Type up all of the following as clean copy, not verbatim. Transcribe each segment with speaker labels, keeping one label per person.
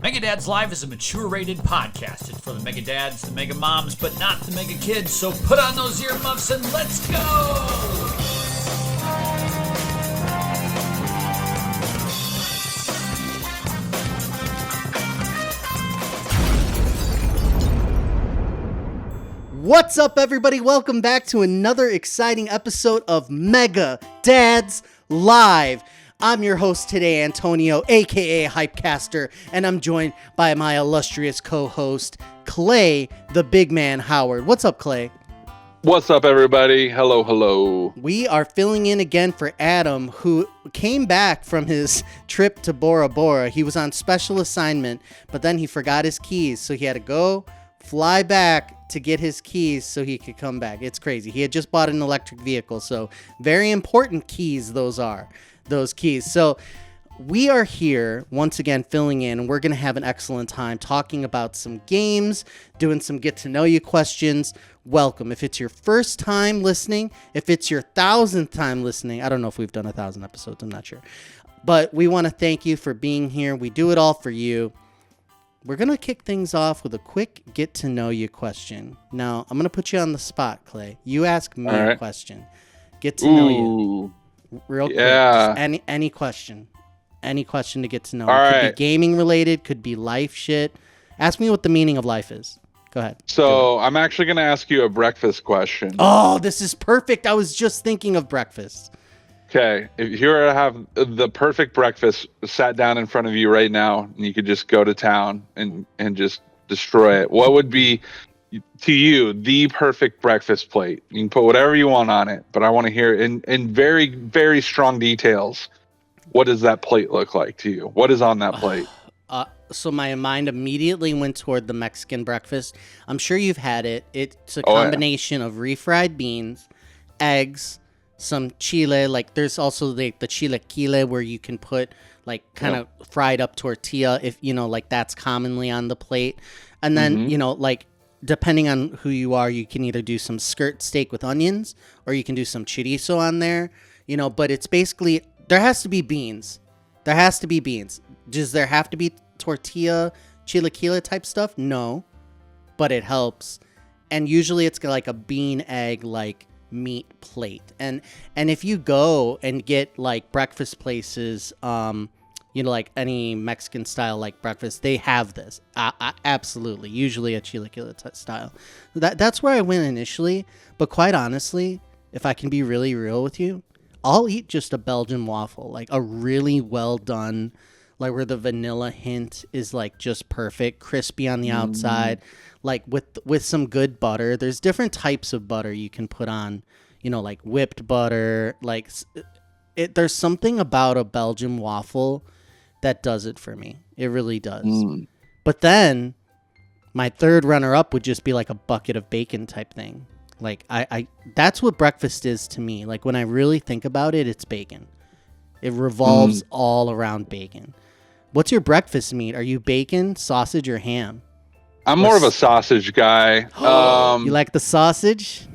Speaker 1: Mega Dads Live is a mature-rated podcast. It's for the Mega Dads, the Mega Moms, but not the Mega Kids. So put on those earmuffs and let's go!
Speaker 2: What's up, everybody? Welcome back to another exciting episode of Mega Dads Live. I'm your host today, Antonio, aka Hypecaster, and I'm joined by my illustrious co-host, Clay, the big man Howard. What's up, Clay?
Speaker 3: What's up, everybody? Hello, hello.
Speaker 2: We are filling in again for Adam, who came back from his trip to Bora Bora. He was on special assignment, but then he forgot his keys, so he had to go fly back to get his keys so he could come back. It's crazy. He had just bought an electric vehicle, so very important keys those keys. So we are here once again filling in, and we're going to have an excellent time talking about some games, doing some get to know you questions. Welcome. If it's your first time listening, if it's your 1,000th time listening, I don't know if we've done 1,000 episodes, I'm not sure, but we want to thank you for being here. We do it all for you. We're going to kick things off with a quick get to know you question. Now, I'm going to put you on the spot, Clay. You ask me a question. Get to know you. Real quick. Just any question. Any question to get to know. Could be gaming related, could be life shit. Ask me what the meaning of life is. Go ahead.
Speaker 3: So I'm actually going to ask you a breakfast question.
Speaker 2: Oh, this is perfect. I was just thinking of breakfast.
Speaker 3: Okay. If you were to have the perfect breakfast sat down in front of you right now, and you could just go to town and just destroy it, what would be, to you, the perfect breakfast plate? You can put whatever you want on it, but I want to hear in very, very strong details. What does that plate look like to you? What is on that plate?
Speaker 2: So my mind immediately went toward the Mexican breakfast. I'm sure you've had it. It's a combination of refried beans, eggs, some chile. Like there's also the chilaquile where you can put like kind of fried up tortilla, if you know, like that's commonly on the plate. And then, you know, like depending on who you are, you can either do some skirt steak with onions or you can do some chorizo on there, you know, but it's basically, there has to be beans. There has to be beans. Does there have to be tortilla, chilaquile type stuff? No, but it helps. And usually it's like a bean egg, like meat plate. And if you go and get like breakfast places, you know, like any Mexican style like breakfast, they have this. Absolutely. Usually a chilaquile style. That's where I went initially. But quite honestly, if I can be really real with you, I'll eat just a Belgian waffle, like a really well done, like where the vanilla hint is like just perfect, crispy on the outside, like with some good butter. There's different types of butter you can put on, you know, like whipped butter. Like there's something about a Belgian waffle that does it for me. It really does. But then my third runner up would just be like a bucket of bacon type thing. Like I that's what breakfast is to me. Like when I really think about it, it's bacon. It revolves all around bacon. What's your breakfast meat? Are you bacon, sausage, or ham?
Speaker 3: I'm more of a sausage guy.
Speaker 2: You like the sausage?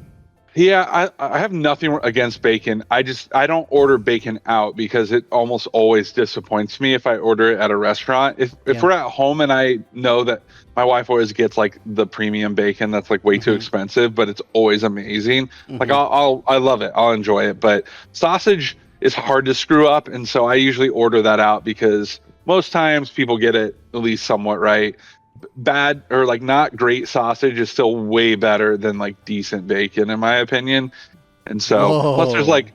Speaker 3: Yeah, I have nothing against bacon. I don't order bacon out because it almost always disappoints me if I order it at a restaurant. If we're at home and I know that my wife always gets like the premium bacon that's like way too expensive, but it's always amazing. Like I love it. I'll enjoy it. But sausage is hard to screw up, and so I usually order that out because most times people get it at least somewhat right. Bad or like not great sausage is still way better than like decent bacon in my opinion. And so plus there's like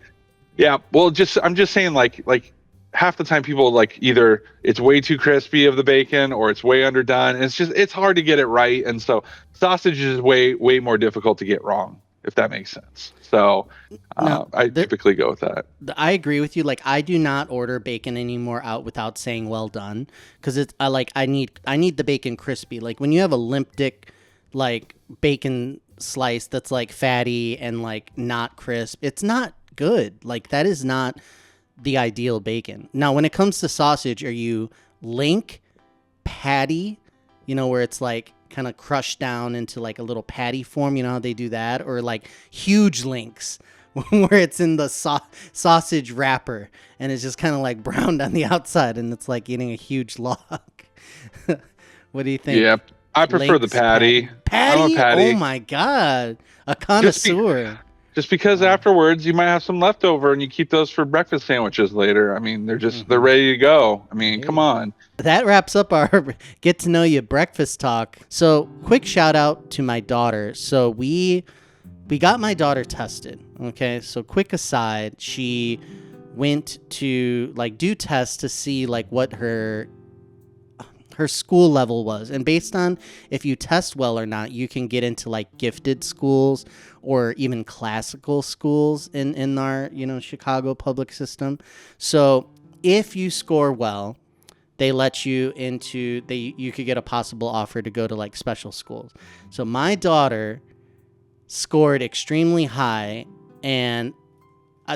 Speaker 3: I'm just saying like half the time people like either it's way too crispy of the bacon or it's way underdone. And it's hard to get it right, and so sausage is way more difficult to get wrong, if that makes sense. So I typically go with that.
Speaker 2: I agree with you. Like I do not order bacon anymore out without saying well done, because I need the bacon crispy. Like when you have a limp dick like bacon slice that's like fatty and like not crisp, it's not good. Like that is not the ideal bacon. Now when it comes to sausage, are you link, patty, you know, where it's like kind of crushed down into like a little patty form, you know how they do that, or like huge links where it's in the sausage wrapper and it's just kind of like browned on the outside and it's like eating a huge log? What do you think?
Speaker 3: Yeah, I prefer the patty.
Speaker 2: Patty?
Speaker 3: I'm a patty.
Speaker 2: Oh my God. A connoisseur.
Speaker 3: Just because afterwards you might have some leftover and you keep those for breakfast sandwiches later. I mean, they're ready to go. I mean, come on.
Speaker 2: That wraps up our get to know you breakfast talk. So quick shout out to my daughter. So we got my daughter tested. Okay. So quick aside, she went to like do tests to see like what her school level was, and based on if you test well or not, you can get into like gifted schools or even classical schools in our Chicago public system. So if you score well, they let you into you could get a possible offer to go to like special schools. So my daughter scored extremely high, and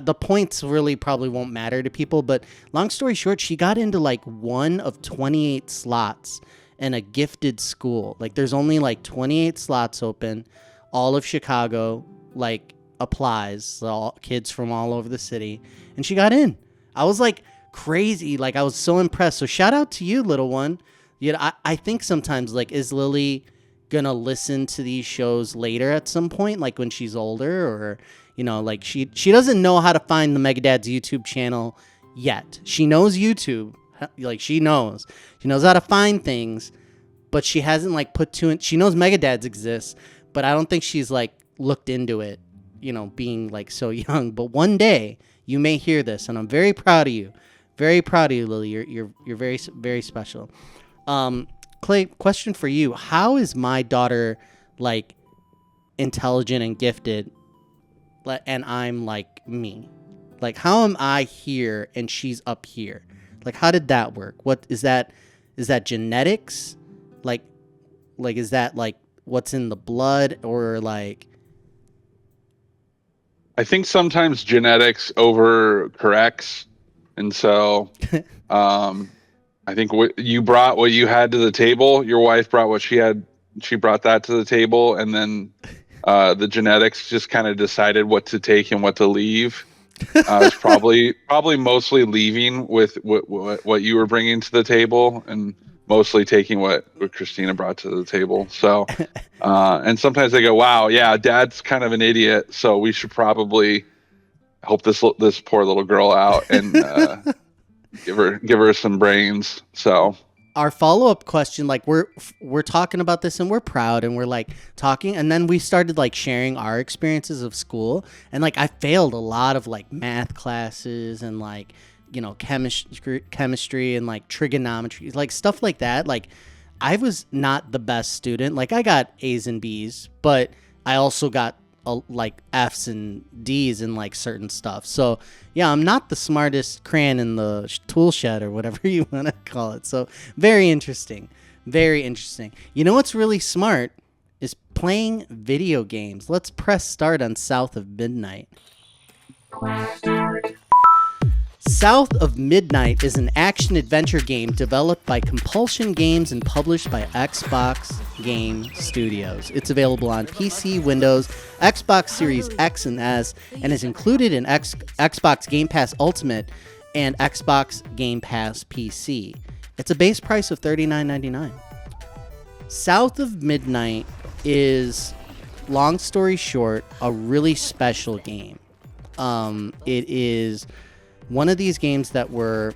Speaker 2: the points really probably won't matter to people, but long story short, she got into like one of 28 slots in a gifted school. Like there's only like 28 slots open. All of Chicago like applies, so all kids from all over the city, and she got in. I was like crazy. Like I was so impressed. So shout out to you, little one. I think sometimes like, is Lily gonna listen to these shows later at some point, like when she's older, or like she doesn't know how to find the Megadad's YouTube channel yet. She knows YouTube, like she knows how to find things, but she hasn't like put two in. She knows Megadad's exists, but I don't think she's like looked into it, being like so young. But one day you may hear this, and I'm very proud of you, Lily. You're very, very special. Clay, question for you: how is my daughter like intelligent and gifted, and I'm like me? Like, how am I here and she's up here? Like, how did that work? What is that? Is that genetics? Like is that like what's in the blood, or like?
Speaker 3: I think sometimes genetics overcorrects, and so I think what you brought, what you had to the table. Your wife brought what she had. She brought that to the table, and then the genetics just kind of decided what to take and what to leave. It's probably mostly leaving with what you were bringing to the table, and mostly taking what Christina brought to the table. So, and sometimes they go, "Wow, yeah, Dad's kind of an idiot, so we should probably help this poor little girl out and give her some brains." So
Speaker 2: our follow-up question, like we're talking about this and we're proud and we're like talking, and then we started like sharing our experiences of school, and like I failed a lot of like math classes and like chemistry and like trigonometry, like stuff like that. Like I was not the best student. Like I got A's and B's, but I also got like F's and D's in like certain stuff. So yeah, I'm not the smartest crayon in the tool shed or whatever you want to call it. So very interesting. You know what's really smart is playing video games. Let's press start on South of Midnight. South of Midnight is an action-adventure game developed by Compulsion Games and published by Xbox Game Studios. It's available on PC, Windows, Xbox Series X and S, and is included in Xbox Game Pass Ultimate and Xbox Game Pass PC. It's a base price of $39.99. South of Midnight is, long story short, a really special game. It is one of these games that were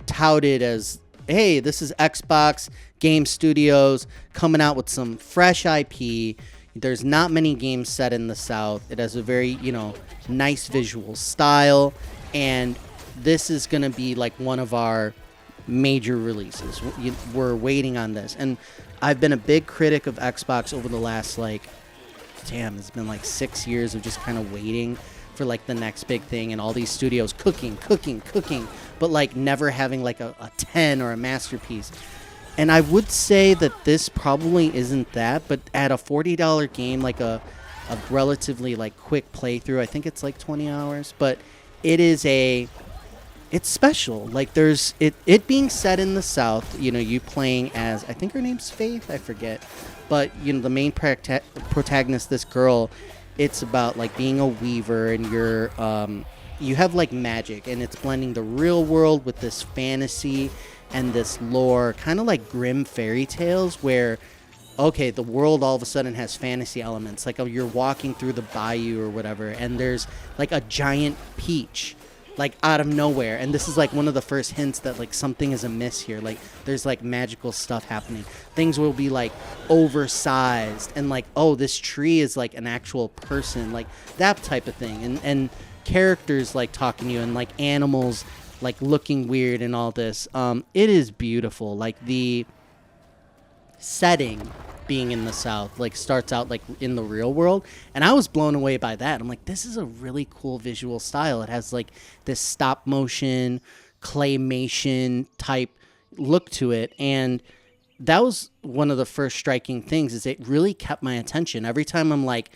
Speaker 2: touted as, hey, this is Xbox Game Studios coming out with some fresh IP. There's not many games set in the South. It has a very, nice visual style, and this is going to be like one of our major releases. We're waiting on this, and I've been a big critic of Xbox over the last it's been like 6 years of just kind of waiting for like the next big thing, and all these studios cooking, but like never having like a 10 or a masterpiece. And I would say that this probably isn't that, but at a $40 game, like a relatively like quick playthrough, I think it's like 20 hours, but it's special. Like there's it being set in the South, you playing as, I think her name's Faith, I forget, but the main protagonist, this girl, it's about like being a weaver, and you have like magic, and it's blending the real world with this fantasy, and this lore, kind of like grim fairy tales where, okay, the world all of a sudden has fantasy elements. Like, you're walking through the bayou or whatever, and there's like a giant peach, like out of nowhere. And this is like one of the first hints that like something is amiss here. Like, there's like magical stuff happening. Things will be like oversized, and like, oh, this tree is like an actual person, like that type of thing. And characters like talking to you, and like animals like looking weird and all this. It is beautiful. Like, the setting being in the South, like, starts out like in the real world, and I was blown away by that. I'm like, this is a really cool visual style. It has like this stop motion claymation type look to it, and that was one of the first striking things, is it really kept my attention. Every time I'm like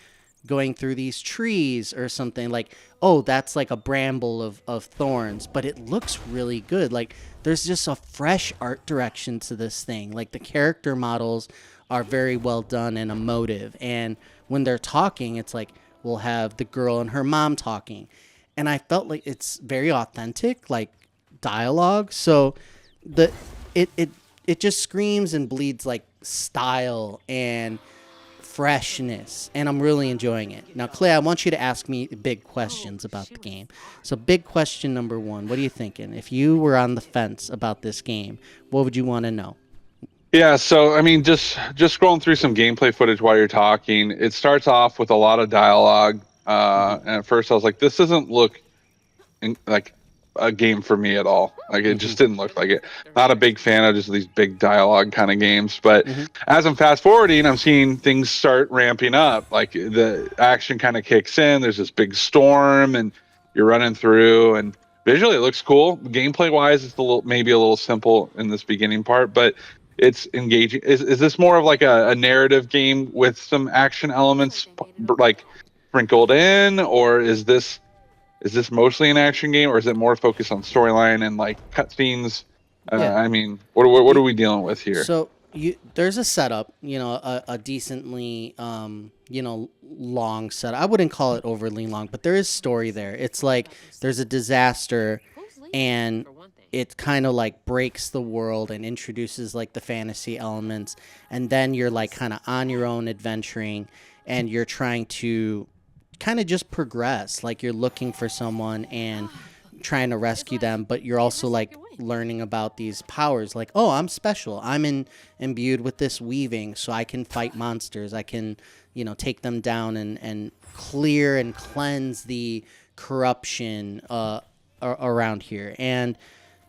Speaker 2: going through these trees or something, like, oh, that's like a bramble of thorns, but it looks really good. Like, there's just a fresh art direction to this thing. Like, the character models are very well done and emotive, and when they're talking, it's like we'll have the girl and her mom talking, and I felt like it's very authentic, like dialogue. So it just screams and bleeds like style and freshness, and I'm really enjoying it. Now, Clay, I want you to ask me big questions about the game. So, big question number one, what are you thinking? If you were on the fence about this game, what would you want to know?
Speaker 3: Yeah, so I mean, just scrolling through some gameplay footage while you're talking, it starts off with a lot of dialogue. And at first, I was like, "This doesn't look like a game for me at all." Like, it just didn't look like it. Not a big fan of just these big dialogue kind of games. But as I'm fast forwarding, I'm seeing things start ramping up. Like, the action kind of kicks in. There's this big storm, and you're running through, and visually it looks cool. Gameplay wise, it's maybe a little simple in this beginning part, but it's engaging. Is this more of like a narrative game with some action elements like sprinkled in, or is this mostly an action game, or is it more focused on storyline and like cutscenes?
Speaker 2: Yeah.
Speaker 3: I mean, what are we dealing with here?
Speaker 2: So there's a setup, a decently, long setup. I wouldn't call it overly long, but there is story there. It's like there's a disaster, and it kind of like breaks the world and introduces like the fantasy elements, and then you're like kind of on your own adventuring, and you're trying to kind of just progress. Like, you're looking for someone and trying to rescue them, but you're also like learning about these powers. Like, oh, I'm special. I'm imbued with this weaving, so I can fight monsters. I can, take them down and clear and cleanse the corruption around here. And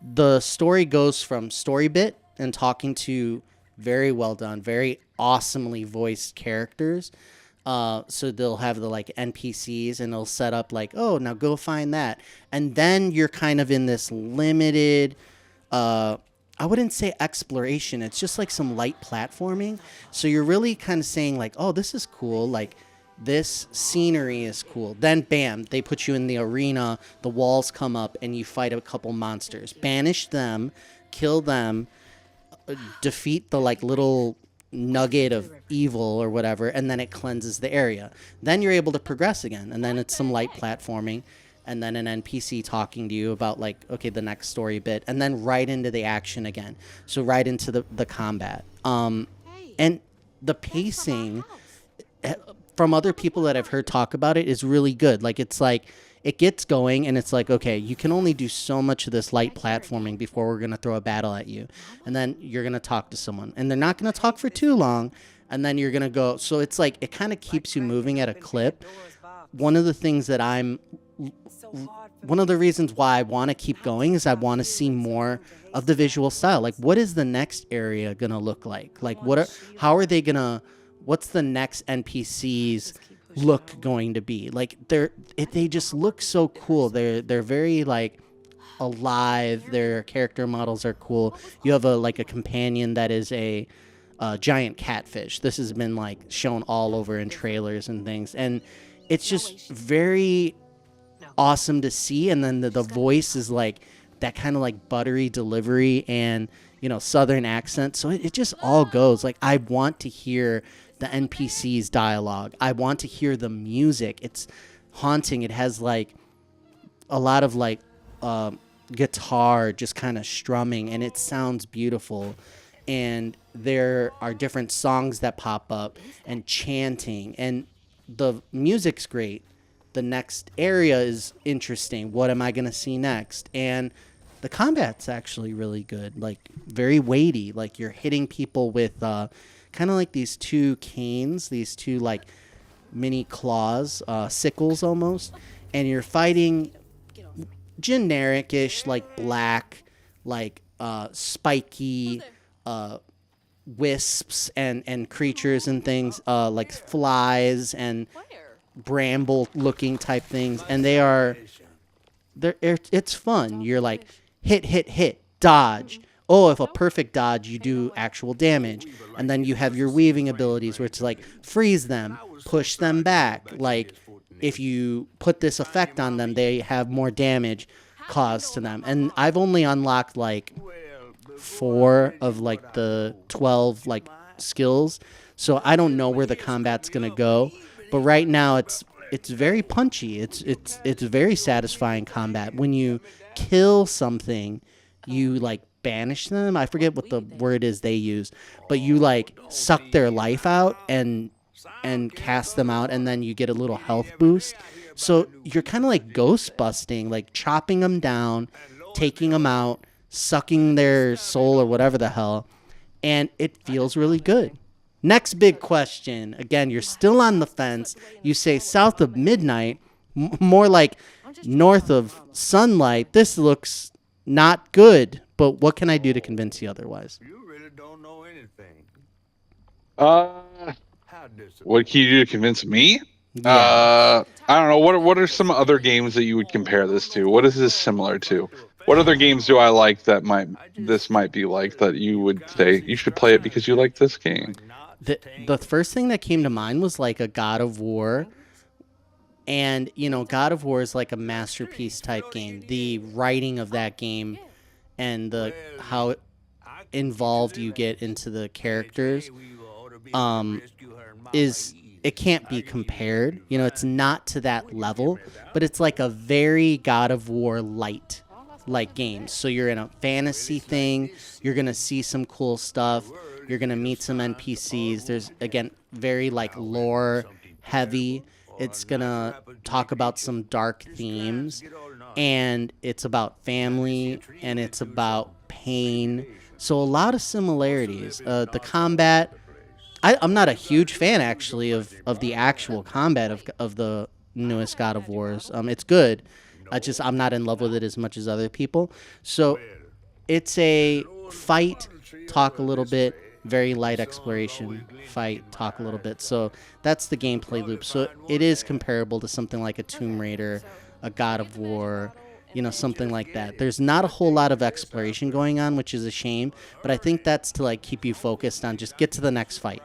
Speaker 2: the story goes from story bit and talking to very well done, very awesomely voiced characters. So they'll have the like NPCs, and they'll set up like, oh, now go find that. And then you're kind of in this limited, I wouldn't say exploration. It's just like some light platforming. So you're really kind of saying like, oh, this is cool. Like, this scenery is cool. Then bam, they put you in the arena. The walls come up, and you fight a couple monsters. Banish them, kill them, defeat the like little nugget of evil or whatever, and then it cleanses the area. Then you're able to progress again, and then it's some light platforming, and then an NPC talking to you about like, okay, the next story bit, and then right into the action again. So right into the combat. And the pacing from other people that I've heard talk about it is really good. Like, it's like it gets going, and it's like, okay, you can only do so much of this light platforming before we're going to throw a battle at you. And then you're going to talk to someone, and they're not going to talk for too long, and then you're going to go. So it's like it kind of keeps you moving at a clip. One of the reasons why I want to keep going is I want to see more of the visual style. Like, what is the next area going to look like? Like, what's the next NPCs look going to be? Like, they just look so cool. They're very like alive. Their character models are cool. You have a companion that is a giant catfish. This has been like shown all over in trailers and things, and it's just very awesome to see. And then the voice is like that kind of like buttery delivery and southern accent, so it just all goes. Like, I want to hear the NPCs dialogue. I want to hear the music. It's haunting. It has like a lot of like guitar just kind of strumming, and it sounds beautiful. And there are different songs that pop up and chanting, and the music's great. The next area is interesting. What am I going to see next? And the combat's actually really good, like very weighty. Like you're hitting people with kind of like these two canes, these two like mini claws, sickles almost, and you're fighting generic-ish, like black, like spiky wisps and creatures and things, like flies and bramble looking type things, and it's fun. You're like hit, dodge. Oh, if a perfect dodge, you do actual damage. And then you have your weaving abilities where it's like freeze them, push them back. Like if you put this effect on them, they have more damage caused to them. And I've only unlocked like 4 of like the 12 like skills, so I don't know where the combat's gonna go. But right now, it's very punchy. It's very satisfying combat. When you kill something, you like banish them. I forget what the word is they use, but you like suck their life out and cast them out, and then you get a little health boost. So you're kind of like ghost busting, like chopping them down, taking them out, sucking their soul or whatever the hell, and it feels really good. Next big question. Again, you're still on the fence. You say south of midnight, more like north of sunlight. This looks not good, but what can I do to convince you otherwise?
Speaker 4: You really don't know anything.
Speaker 3: What can you do to convince me?
Speaker 2: Yeah.
Speaker 3: I don't know. What are some other games that you would compare this to? What is this similar to? What other games do I like that this might be like that you would say you should play it because you like this game?
Speaker 2: The first thing that came to mind was like a God of War. And, God of War is like a masterpiece type game. The writing of that game and how involved you get into the characters it can't be compared. It's not to that level, but it's like a very God of War light like game. So you're in a fantasy thing. You're going to see some cool stuff. You're going to meet some NPCs. There's, again, very like lore heavy. It's going to talk about some dark themes, and it's about family, and it's about pain. So a lot of similarities. The combat, I'm not a huge fan, actually, of the actual combat of the newest God of Wars. It's good. I'm not in love with it as much as other people. So it's a fight, talk a little bit, very light exploration, fight, talk a little bit. So that's the gameplay loop. So it is comparable to something like a Tomb Raider, a God of War, something like that. There's not a whole lot of exploration going on, which is a shame, but I think that's to like keep you focused on just get to the next fight.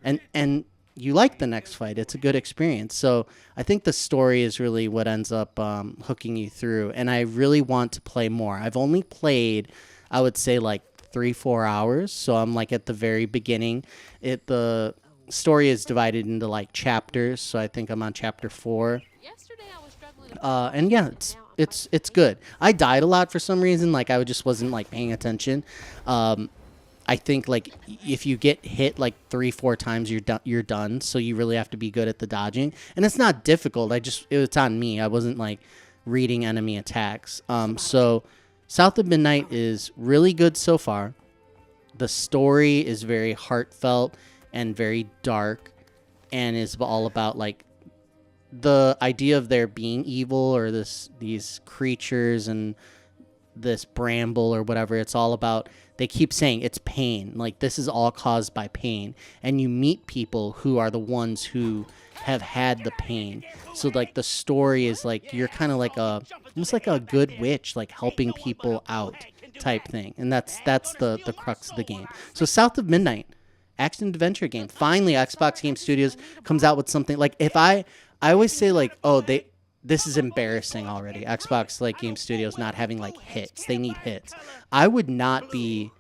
Speaker 2: And you like the next fight. It's a good experience. So I think the story is really what ends up hooking you through. And I really want to play more. I've only played, I would say, like 3-4 hours. So I'm like at the very beginning. The story is divided into like chapters. So I think I'm on chapter 4. And yeah, it's good. I died a lot for some reason. Like I just wasn't like paying attention. I think like if you get hit like 3-4 times, you're done. So you really have to be good at the dodging, and it's not difficult. It's on me. I wasn't like reading enemy attacks. So South of Midnight is really good so far. The story is very heartfelt and very dark, and is all about like the idea of there being evil or these creatures and this bramble or whatever. It's all about, they keep saying it's pain. Like this is all caused by pain. And you meet people who are the ones who have had the pain. So like the story is like, you're kind of like almost like a good witch, like helping people out type thing. And that's the crux of the game. So South of Midnight, action adventure game. Finally, Xbox Game Studios comes out with something like, I always say like, this is embarrassing already. Xbox like Game Studios not having like hits. They need hits. I would not be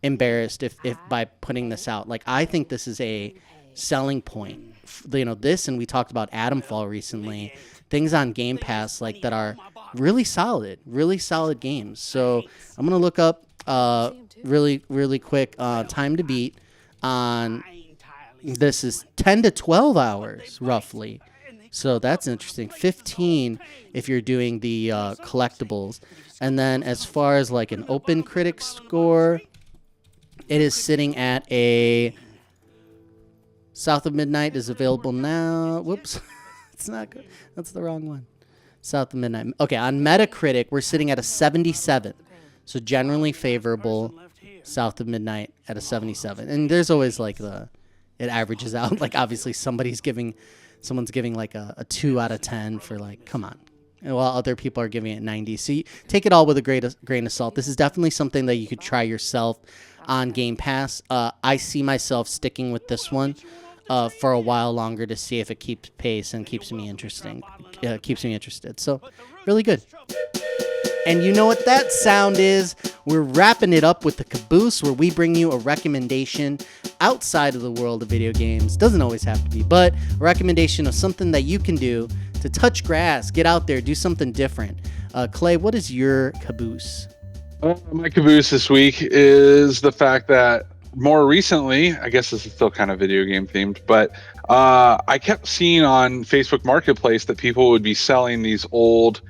Speaker 2: embarrassed if by putting this out. Like I think this is a selling point. This, and we talked about Atomfall recently. Things on Game Pass like that are really solid games. So I'm gonna look up really quick time to beat on this is 10 to 12 hours roughly. So that's interesting. 15 if you're doing the collectibles. And then as far as like an open critic score, it is sitting at a South of Midnight is available now. Whoops. It's not good. That's the wrong one. South of Midnight. Okay, on Metacritic, we're sitting at a 77. So generally favorable. South of Midnight at a 77. And there's always like it averages out. Like obviously someone's giving like a 2 out of 10 for like, come on. And while other people are giving it 90. So you take it all with a grain of salt. This is definitely something that you could try yourself on Game Pass. I see myself sticking with this one for a while longer to see if it keeps pace and keeps me interested. So really good. And you know what that sound is? We're wrapping it up with the Caboose, where we bring you a recommendation outside of the world of video games. Doesn't always have to be, but a recommendation of something that you can do to touch grass, get out there, do something different. Clay, what is your Caboose?
Speaker 3: My Caboose this week is the fact that more recently, I guess this is still kind of video game themed, but I kept seeing on Facebook Marketplace that people would be selling these old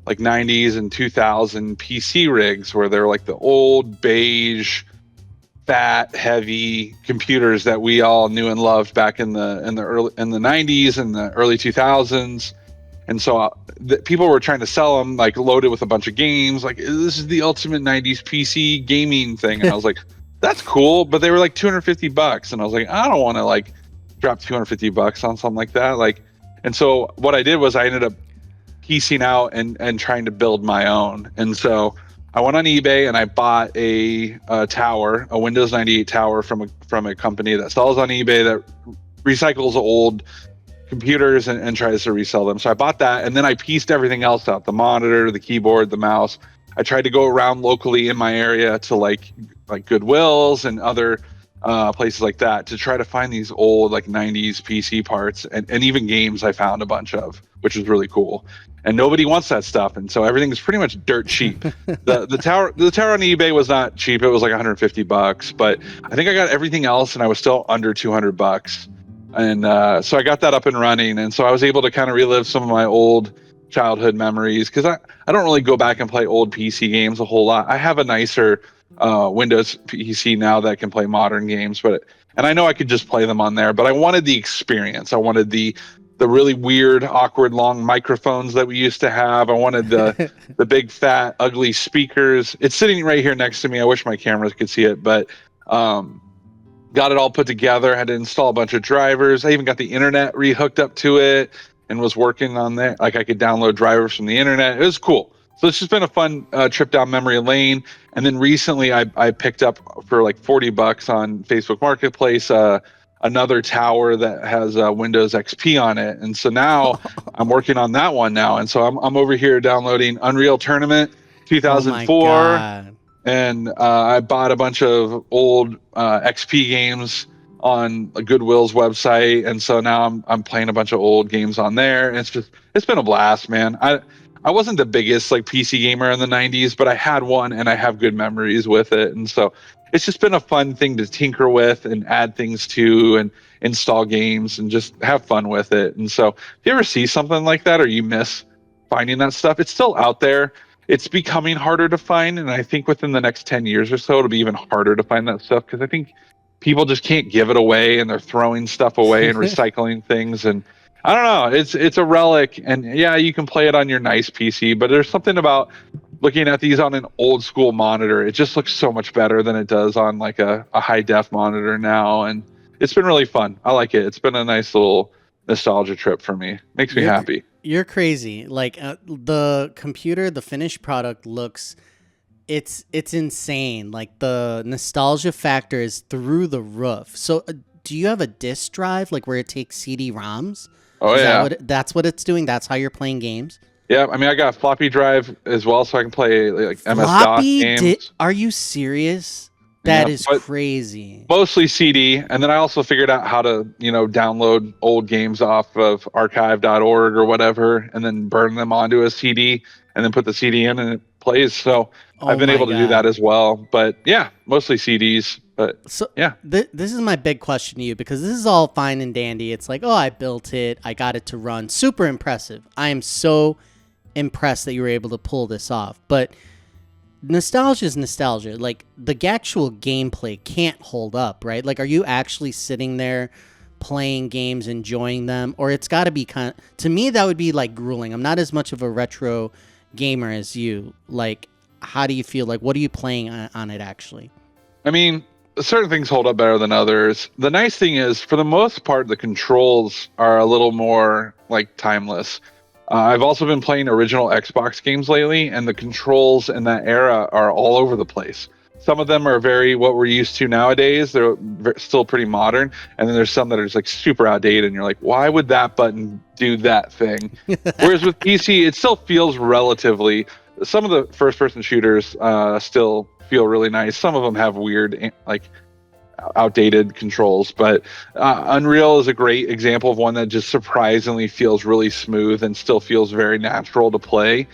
Speaker 3: like 90s and 2000 PC rigs where they're like the old beige, fat, heavy computers that we all knew and loved back in the 90s and the early 2000s. And so people were trying to sell them like loaded with a bunch of games, like this is the ultimate 90s PC gaming thing. And I was like, that's cool, but they were like $250, and I was like, I don't want to like drop $250 on something like that. Like, and so what I did was I ended up piecing out and trying to build my own. And so I went on eBay and I bought a tower, a Windows 98 tower from a company that sells on eBay that recycles old computers and tries to resell them. So I bought that, and then I pieced everything else out: the monitor, the keyboard, the mouse. I tried to go around locally in my area to like Goodwills and other places like that to try to find these old like 90s PC parts and even games I found a bunch of, which was really cool. And nobody wants that stuff, and so everything is pretty much dirt cheap. The tower on eBay was not cheap; it was like $150, but I think I got everything else, and I was still under $200. And so I got that up and running, and so I was able to kind of relive some of my old childhood memories, because I don't really go back and play old PC games a whole lot. I have a nicer Windows PC now that can play modern games, and I know I could just play them on there, but I wanted the experience. I wanted the really weird, awkward, long microphones that we used to have. I wanted the big, fat, ugly speakers. It's sitting right here next to me. I wish my cameras could see it, but got it all put together. Had to install a bunch of drivers. I even got the internet rehooked up to it and was working on there. Like I could download drivers from the internet. It was cool. So it's just been a fun trip down memory lane. And then recently I picked up for like $40 on Facebook Marketplace another tower that has Windows XP on it. And so now I'm working on that one now. And so I'm over here downloading Unreal Tournament 2004.
Speaker 2: Oh my God.
Speaker 3: And I bought a bunch of old XP games on Goodwill's website. And so now I'm playing a bunch of old games on there. And it's been a blast, man. I wasn't the biggest like PC gamer in the 90s, but I had one and I have good memories with it. And so it's just been a fun thing to tinker with and add things to and install games and just have fun with it. And so if you ever see something like that or you miss finding that stuff, it's still out there. It's becoming harder to find. And I think within the next 10 years or so, it'll be even harder to find that stuff, because I think people just can't give it away and they're throwing stuff away and recycling things. And I don't know, it's a relic. And yeah, you can play it on your nice PC, but there's something about looking at these on an old school monitor. It just looks so much better than it does on like a high def monitor now. And it's been really fun. I like it. It's been a nice little nostalgia trip for me. Makes me happy.
Speaker 2: You're crazy. Like the computer, the finished product looks, it's insane. Like the nostalgia factor is through the roof. So do you have a disk drive, like where it takes CD-ROMs?
Speaker 3: Oh, yeah.
Speaker 2: That's what it's doing? That's how you're playing games?
Speaker 3: Yeah, I mean, I got a floppy drive as well, so I can play like MS-DOS games.
Speaker 2: Are you serious? That is crazy.
Speaker 3: Mostly CD, and then I also figured out how to, download old games off of archive.org or whatever, and then burn them onto a CD, and then put the CD in and it plays. So I've
Speaker 2: Oh
Speaker 3: been
Speaker 2: my
Speaker 3: able to do
Speaker 2: God.
Speaker 3: that as well. But yeah, mostly CDs. But
Speaker 2: So
Speaker 3: yeah.
Speaker 2: this is my big question to you, because this is all fine and dandy. It's like, oh, I built it, I got it to run. Super impressive. I am so impressed that you were able to pull this off. But nostalgia is nostalgia. Like, the actual gameplay can't hold up, right? Like, are you actually sitting there playing games, enjoying them? Or it's got to be to me, that would be like grueling. I'm not as much of a retro gamer as you. Like, how do you feel? Like, what are you playing on it actually?
Speaker 3: I mean, certain things hold up better than others. The nice thing is, for the most part, the controls are a little more like timeless. I've also been playing original Xbox games lately, and the controls in that era are all over the place. Some of them are very what we're used to nowadays. They're still pretty modern, and then there's some that are just like super outdated, and you're like, why would that button do that thing? Whereas with PC, it still feels relatively. Some of the first-person shooters still feel really nice. Some of them have weird, like, outdated controls, but Unreal is a great example of one that just surprisingly feels really smooth and still feels very natural to play.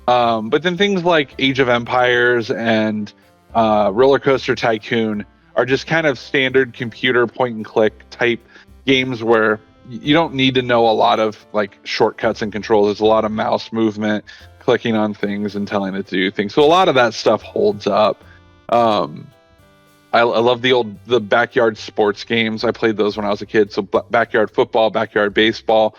Speaker 3: But then things like Age of Empires and Roller Coaster Tycoon are just kind of standard computer point and click type games where you don't need to know a lot of like shortcuts and controls. There's a lot of mouse movement, clicking on things and telling it to do things. So a lot of that stuff holds up. I love the backyard sports games. I played those when I was a kid. So backyard football, backyard baseball.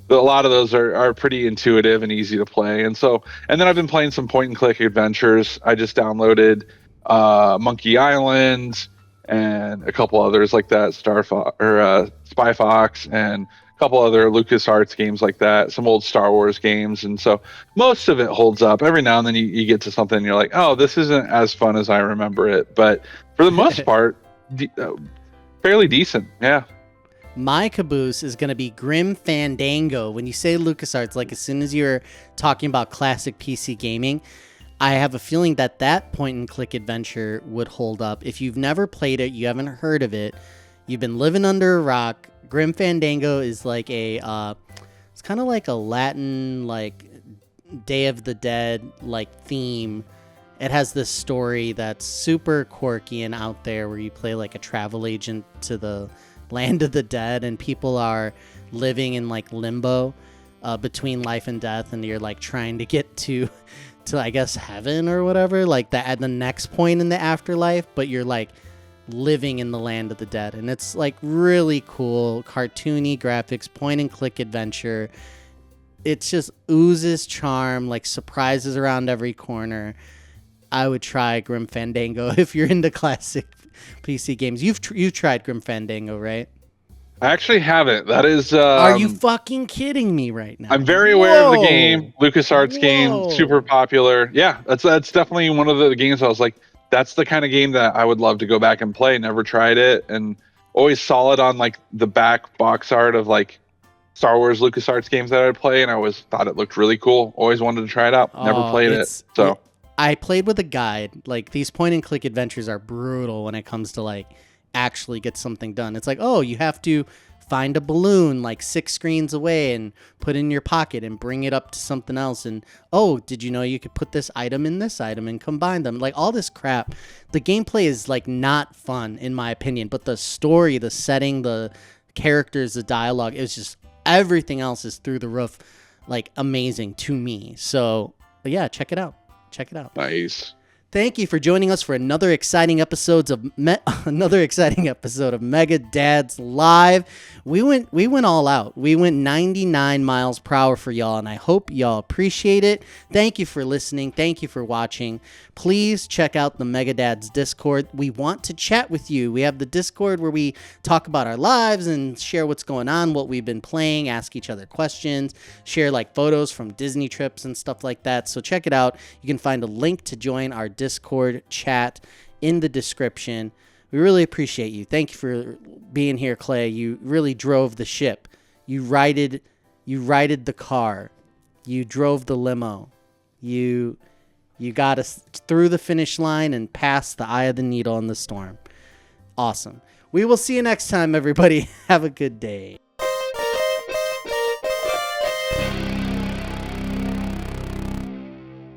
Speaker 3: A lot of those are pretty intuitive and easy to play. And then I've been playing some point and click adventures. I just downloaded Monkey Island and a couple others like that, Spy Fox, and a couple other LucasArts games like that, some old Star Wars games. And so most of it holds up. Every now and then you get to something and you're like, oh, this isn't as fun as I remember it. But for the most part, fairly decent. Yeah.
Speaker 2: My Caboose is going to be Grim Fandango. When you say LucasArts, like as soon as you're talking about classic PC gaming, I have a feeling that point and click adventure would hold up. If you've never played it, you haven't heard of it, you've been living under a rock. Grim Fandango is like it's kind of like a Latin, like Day of the Dead, like theme. It has this story that's super quirky and out there where you play like a travel agent to the land of the dead, and people are living in like limbo between life and death, and you're like trying to get to I guess heaven or whatever, like that at the next point in the afterlife, but you're like living in the land of the dead. And it's like really cool, cartoony graphics, point and click adventure. It's just oozes charm, like surprises around every corner. I would try Grim Fandango if you're into classic PC games. You've tried Grim Fandango, right?
Speaker 3: I actually haven't. That is.
Speaker 2: Are you fucking kidding me right now?
Speaker 3: I'm very aware of the game. LucasArts game, super popular. Yeah, that's definitely one of the games I was like, that's the kind of game that I would love to go back and play. Never tried it, and always saw it on like the back box art of like Star Wars LucasArts games that I'd play, and I always thought it looked really cool. Always wanted to try it out. Never played it. So
Speaker 2: I played with a guide. Like, these point and click adventures are brutal when it comes to like actually get something done. It's like, oh, you have to find a balloon like 6 screens away and put it in your pocket and bring it up to something else. And, oh, did you know you could put this item in this item and combine them? Like, all this crap. The gameplay is like not fun in my opinion, but the story, the setting, the characters, the dialogue, it's just everything else is through the roof, like amazing to me. So yeah, check it out. Check it out.
Speaker 3: Nice.
Speaker 2: Thank you for joining us for another exciting episode of Mega Dads Live. We went all out. We went 99 miles per hour for y'all, and I hope y'all appreciate it. Thank you for listening. Thank you for watching. Please check out the Mega Dads Discord. We want to chat with you. We have the Discord where we talk about our lives and share what's going on, what we've been playing, ask each other questions, share like photos from Disney trips and stuff like that. So check it out. You can find a link to join our Discord chat in the description. We really appreciate you. Thank you for being here, Clay. You really drove the ship. You righted the car. You drove the limo. You got us through the finish line and past the eye of the needle in the storm. Awesome. We will see you next time, everybody. Have a good day.